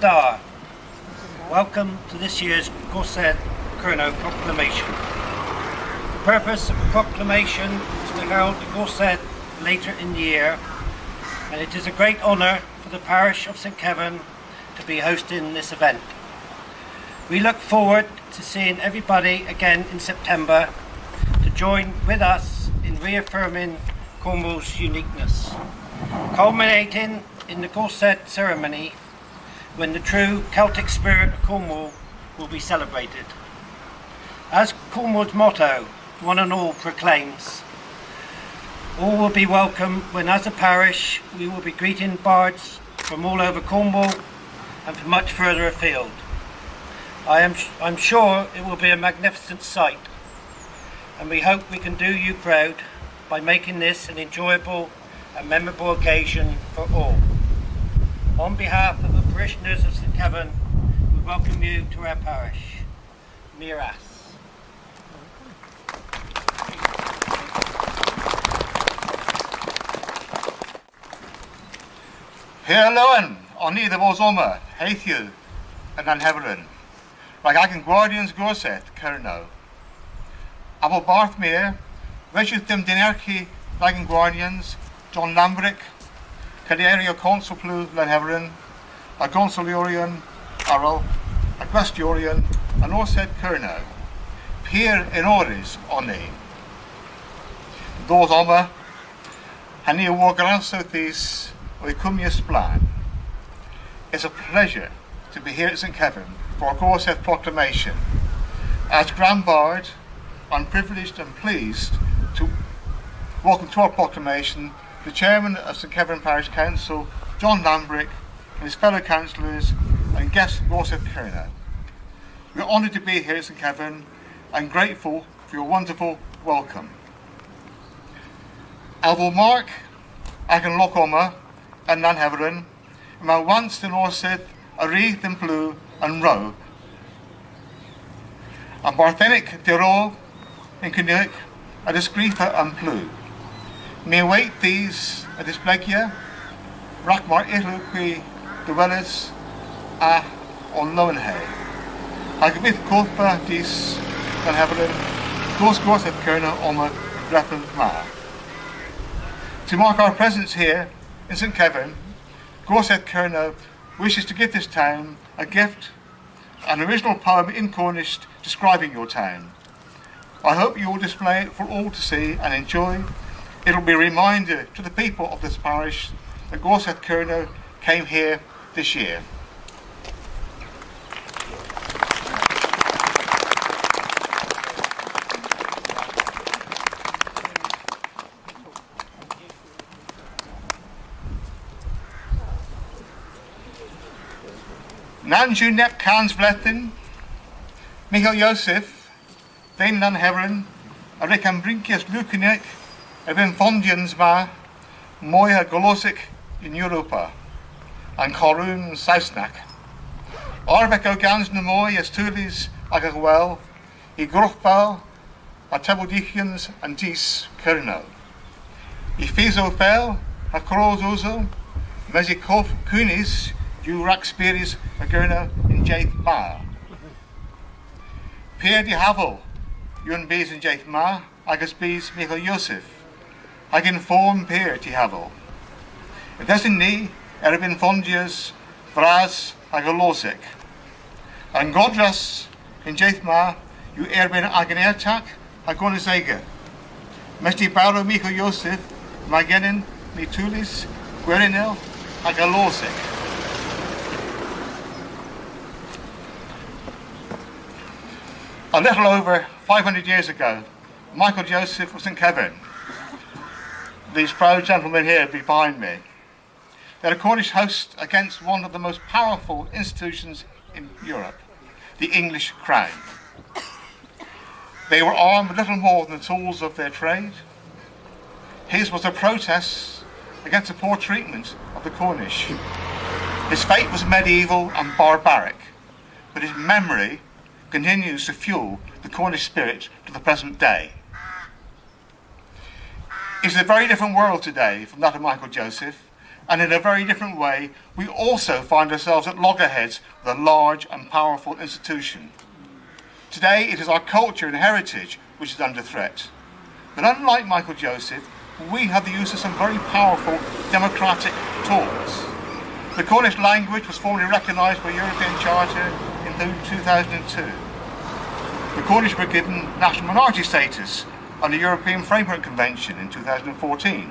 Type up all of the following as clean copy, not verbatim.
Dynnargh. Welcome to this year's Gorsedh Kernow Proclamation. The purpose of the proclamation is to herald the Gorsedd later in the year, and it is a great honour for the parish of St.Keverne to be hosting this event. We look forward to seeing everybody again in September to join with us in reaffirming Cornwall's uniqueness, culminating in the Gorsedd ceremony when the true Celtic spirit of Cornwall will be celebrated. As Cornwall's motto, one and all, proclaims, all will be welcome when as a parish we will be greeting bards from all over Cornwall and from much further afield. I'm sure it will be a magnificent sight, and we hope we can do you proud by making this an enjoyable and memorable occasion for all. On behalf of the parishioners of St.Keverne, we welcome you to our parish. Miras. Hello, on either was Oma, Haithu, and Anheverin, like Agan Gorsedh Kernow. Abo Bardh Meur, Veshut them Dynnargh Sodhogel, John Lambrick, Ygeri Consul Plu Lanheverin, a Gonsuliorian, erel, a Gwestiorian, and Orsedh Kernow, Pier in Oris Oni. Those Oma, Hani war Gran Southeast, Oicumius Plan. It's a pleasure to be here at St.Keverne for our Gorsedd Proclamation. As Grand Bard, I'm privileged and pleased to welcome to our proclamation the Chairman of St.Keverne Parish Council, John Lambrick, and his fellow councillors and guests of Gorsedh Kernow. We're honoured to be here at St.Keverne and grateful for your wonderful welcome. Alvo Mark, Agan Lochoma, and Anheverin, and my once in Orsedh, Ygeri and Bleujyow and Roe. And Barthenic erel in Kylgh, a Disgrifa and Bleujyow. May await these a Bleujyow, Rakmar Itluqui, Gwlas, on Lowenhay. I give it Kolpa, Dis, Anheverin, Gorsedh Kernow, Oma, Bardh Meur. To mark our presence here in St.Keverne, Gorsedh Kernow wishes to give this town a gift, an original poem in Cornish describing your town. I hope you will display it for all to see and enjoy. It will be a reminder to the people of this parish that Gorsedh Kernow came here this year. Nanju nep kyns vlethin, Michael Joseph, Dhe'n Anheverin, a Recambrinkias Lucinek, Eben Fondians ma, Moya Golosic in Europa, and Corun Sausnak. Arvek Ogans Namoy as Tulis Agawel, I Grochbal, a Tebodichians and Dis Kernow. I Fizo Fel, a Krozozo, Mezikov Kyns, you Raxperis Agurna in Jaith Ma. Pierre de Havel, Yun Bees in Jaith Ma, Agus Bees Michael Joseph. Agin Form Pierre de Havel. It doesn't need Erabin Fondias, Vraz, Agalosic. And Godras in Jaith Ma, you Erbin Aganertak, Agonis Ygeri. Mesti Baro Michael Joseph, Magenin, Mitulis, Gwerinel, Agalosic. A little over 500 years ago, Michael Joseph of St.Keverne, these proud gentlemen here behind me, they had a Cornish host against one of the most powerful institutions in Europe, the English crown. They were armed with little more than the tools of their trade. His was a protest against the poor treatment of the Cornish. His fate was medieval and barbaric, but his memory continues to fuel the Cornish spirit to the present day. It's a very different world today from that of Michael Joseph, and in a very different way, we also find ourselves at loggerheads with a large and powerful institution. Today, it is our culture and heritage which is under threat. But unlike Michael Joseph, we have the use of some very powerful democratic tools. The Cornish language was formally recognised by European Charter in 2002. The Cornish were given national minority status under the European Framework Convention in 2014.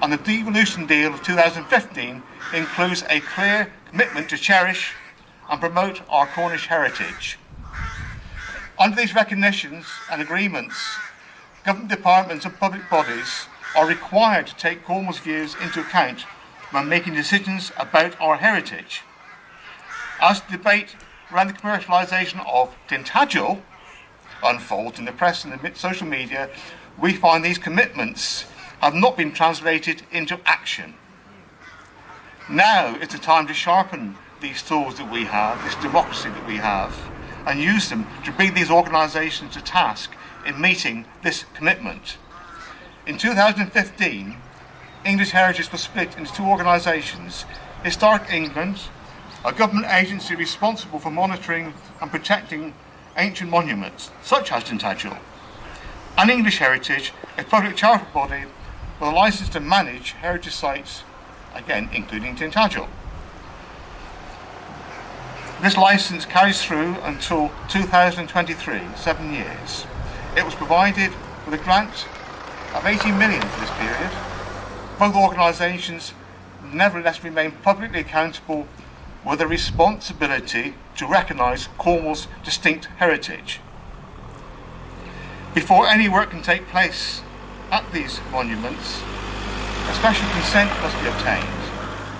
And the devolution deal of 2015 includes a clear commitment to cherish and promote our Cornish heritage. Under these recognitions and agreements, government departments and public bodies are required to take Cornwall's views into account when making decisions about our heritage. As the debate around the commercialisation of dhe'n unfolds in the press and the social media, we find these commitments have not been translated into action. Now is the time to sharpen these tools that we have, this democracy that we have, and use them to bring these organisations to task in meeting this commitment. In 2015, English Heritage was split into two organisations: Historic England, a government agency responsible for monitoring and protecting ancient monuments, such as dhe'n, and English Heritage, a public charter body with a licence to manage heritage sites, again including dhe'n. This licence carries through until 2023, 7 years. It was provided with a grant of 18 million for this period. Both organisations nevertheless remain publicly accountable with a responsibility to recognise Cornwall's distinct heritage. Before any work can take place at these monuments, a special consent must be obtained.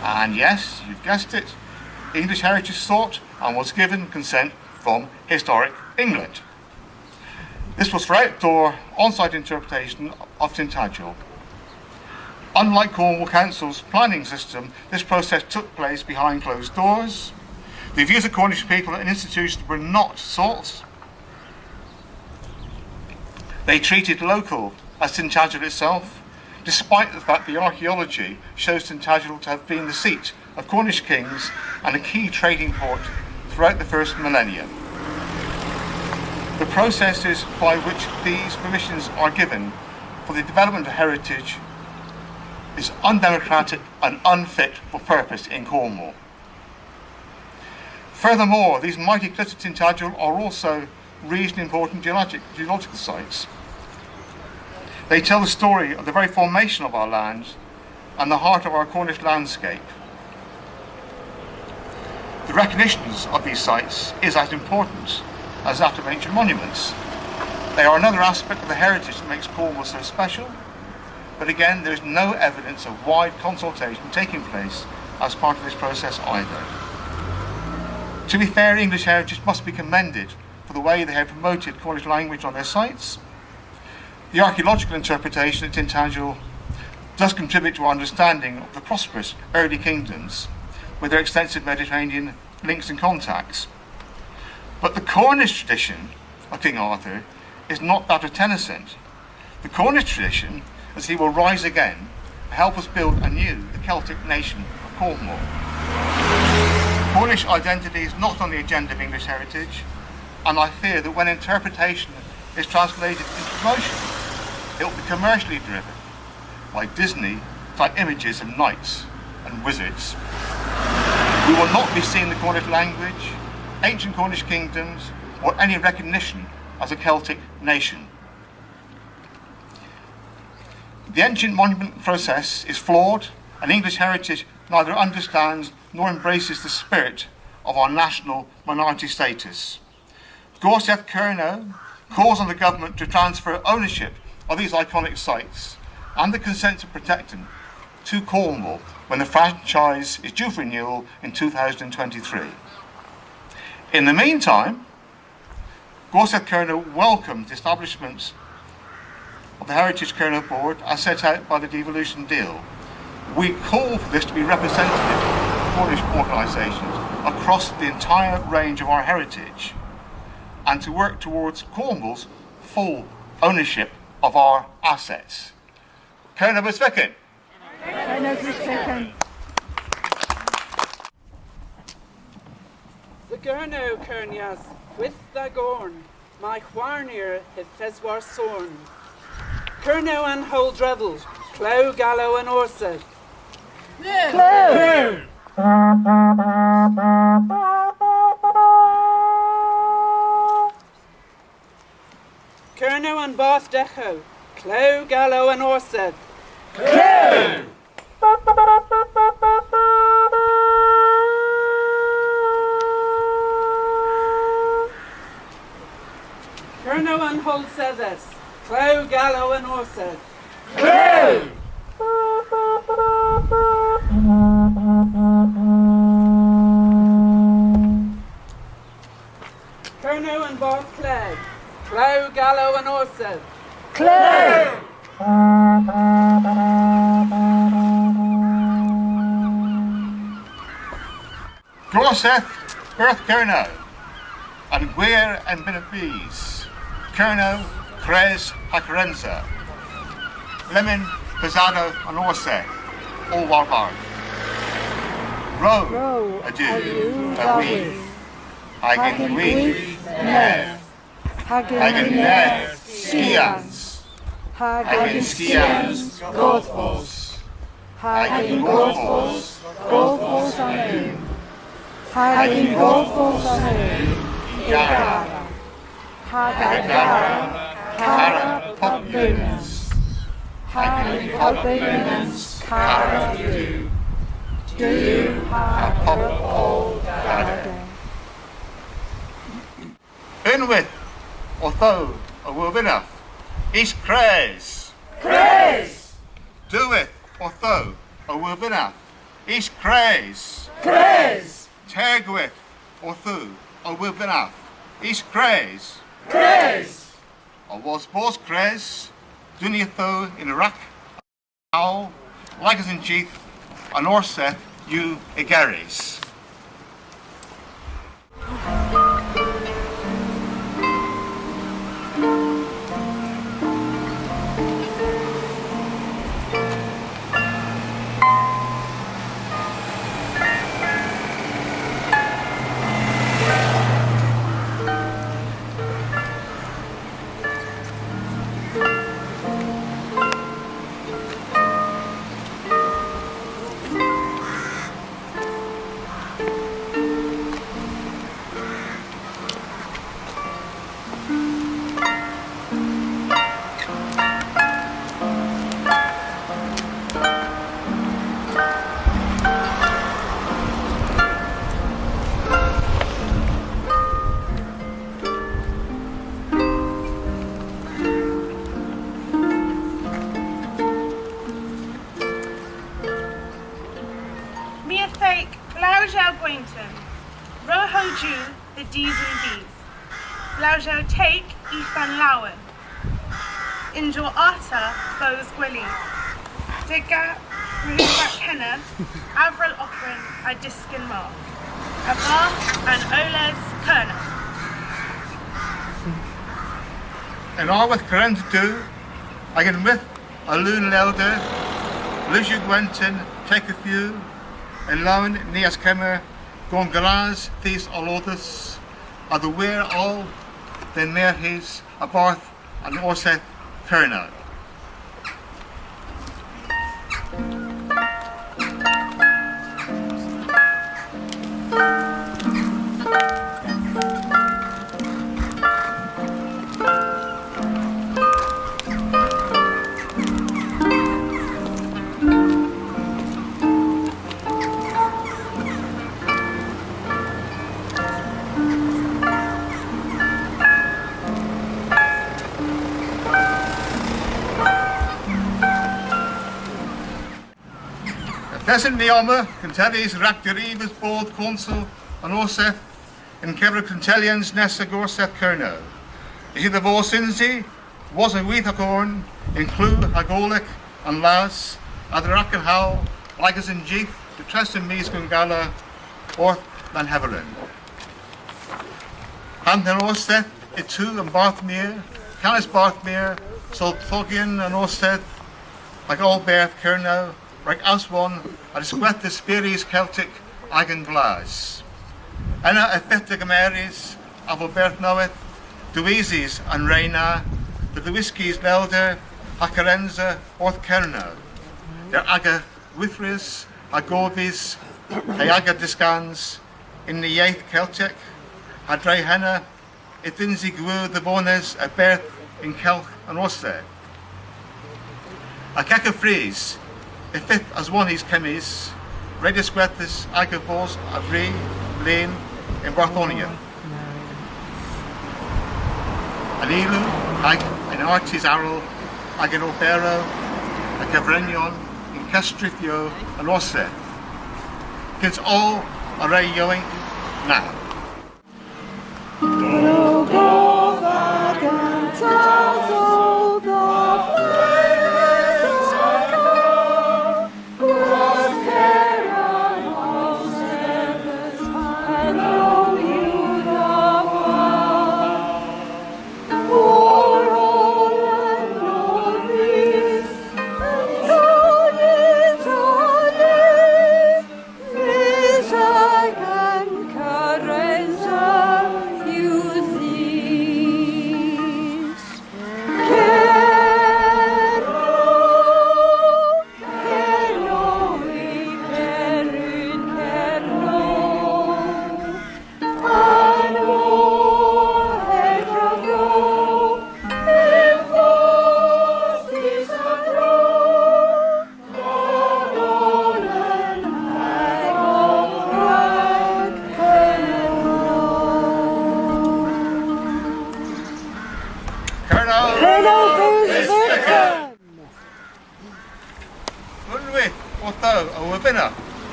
And yes, you've guessed it, English Heritage sought and was given consent from Historic England. This was for outdoor, on-site interpretation of dhe'n. Unlike Cornwall Council's planning system, this process took place behind closed doors. The views of Cornish people and institutions were not sought. They treated local as dhe'n itself, despite the fact the archaeology shows dhe'n to have been the seat of Cornish kings and a key trading port throughout the first millennium. The processes by which these permissions are given for the development of heritage is undemocratic and unfit for purpose in Cornwall. Furthermore, these mighty cliffs of dhe'n are also reasonably important geological sites. They tell the story of the very formation of our land and the heart of our Cornish landscape. The recognitions of these sites is as important as that of ancient monuments. They are another aspect of the heritage that makes Cornwall so special, but again, there is no evidence of wide consultation taking place as part of this process either. To be fair, English Heritage must be commended for the way they have promoted Cornish language on their sites. The archaeological interpretation at dhe'n does contribute to our understanding of the prosperous early kingdoms with their extensive Mediterranean links and contacts. But the Cornish tradition of King Arthur is not that of Tennyson. The Cornish tradition, as he will rise again, to help us build anew the Celtic nation of Cornwall. Cornish identity is not on the agenda of English Heritage, and I fear that when interpretation is translated into promotion, it will be commercially driven by Disney-type images of knights and wizards. We will not be seeing the Cornish language, ancient Cornish kingdoms, or any recognition as a Celtic nation. The ancient monument process is flawed, and English Heritage neither understands nor embraces the spirit of our national minority status. Gorsedh Kernow calls on the government to transfer ownership of these iconic sites and the consent to protect them to Cornwall when the franchise is due for renewal in 2023. In the meantime, Gorsedh Kernow welcomed the establishment of the Heritage Kernow Board as set out by the devolution deal. We call for this to be representative of Cornish organisations across the entire range of our heritage and to work towards Cornwall's full ownership of our assets. Kernow was Gernow Kernias, with the Gorn, my Chwarnir his Feswar Sorn. Kernow and Holdrevel, Clow Gallow and Orsedh. Clow! Kernow and Bardh Meur, Clow Gallow and Orsedh. Clow! Kernow and Holdsedes, Clow Gallow and Orsedh. Clow! Kernow and Bardh Meur, Clow Gallow and Orsedh. Clow! Gorsedh Kernow, and Gwir and Benefis, Kernow, Kres, Hakarenza, Lemon, Pysadow, and Orsedh, all Warbar. Row, adieu, Awi, Agan Ner, Agan Skians, Agan Skians, Gothos, Agan Gothos, Gothos Anu, Agan Gothos Anu, Ygeri, Kara Populans, Agan Populans, Kara Du, Pop all Gada. Unwith, although a Wilbina, is Kres. Kres! Do it, although a Wilbina, is Kres. Kres! Tergwith, although a Wilbina, is Kres. Kres! I was both Kres, Dunitho in Iraq, Owl, like as in Chief, and Orsedh, you Ygeris. The D's and B's. Bleujyow take Ethan Lowen. Injor Arta Bows Gwlas. Degea Kenna Avril Offering a Diskin Mark. Verdh and Orsedh Kernow. And all with Karen to do, I can with a loon lelder, Bleujyow Gwenton, take a few, and Lowen Nias Kemmer, Glas, These Alothus, are the wear all, then Meur his, a Bardh and Orsedh Kernow. Pleasant Neoma, Cantellis, Ractorivas, Bold, Consul, and Orsedh, in Kevra Cantellians, Nessa, Gorsedh Kernow. Is he the Vorsinzi, was a wheat a Korn, in Clou, Hagolic, and Las, Adrak and Howl, like as in Jeeth, the Trest and Mies Gungala, Orth, than Hevelin. Hamden Orsedh, Itu, and Bardh Meur, Canis Bardh Meur, Solthogian and Orsedh, like all Bardh Kernow, like Aswan, and Squet the Speries Celtic, Agan Gwlas. Yna y fydd dy gymeris, a fo Bardh Meur, Dwysis and Reina, the Dwyskis Nelder, Hakarenza, Orth Kernow. Der aga Wythris, a Gobis, a aga Discans, in the Iaith Celtic, a Dry Henna, it Dinsi Gwu the Bones, a Bardh in Kylgh and Orsedh. A Keka Fries, a fifth as one is Chemis, Redis Gwethis, aga Bos, a Bri, Blaine, in Barthonia. An Elu, ag an Artis Erel, ag an Opero, a Cyfrenion, in Keskerdh and Orsedh. Kyns all a ray yoing now. No Goth, Agan, Tasow, Gorsedh Kernow Proclamation, I know you the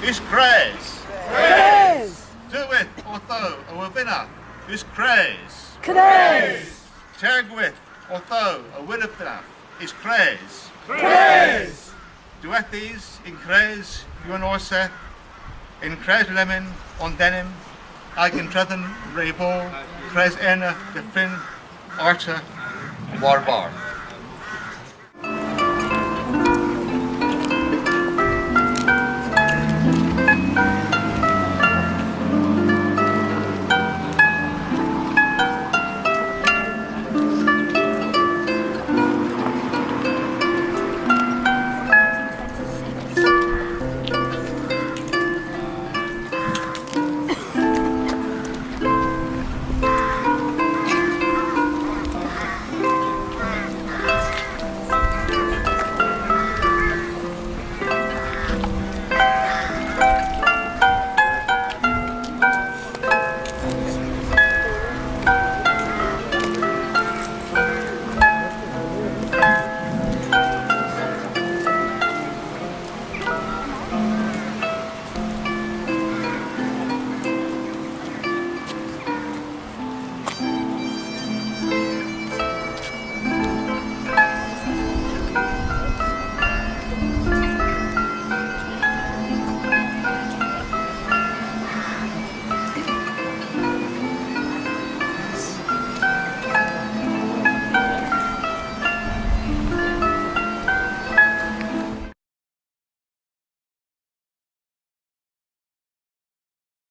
Is Kres. Kres. Do it, Otho, a winner. Is Kres. Kres. Tergwith, Otho, a winner. Is Kres. Kres. Duet these in Kres, you and Orsedh, in Kres Lemon, on Denim, Agan Trethen, Raybol, Kres Erna, the Fin, Arta, Warbar.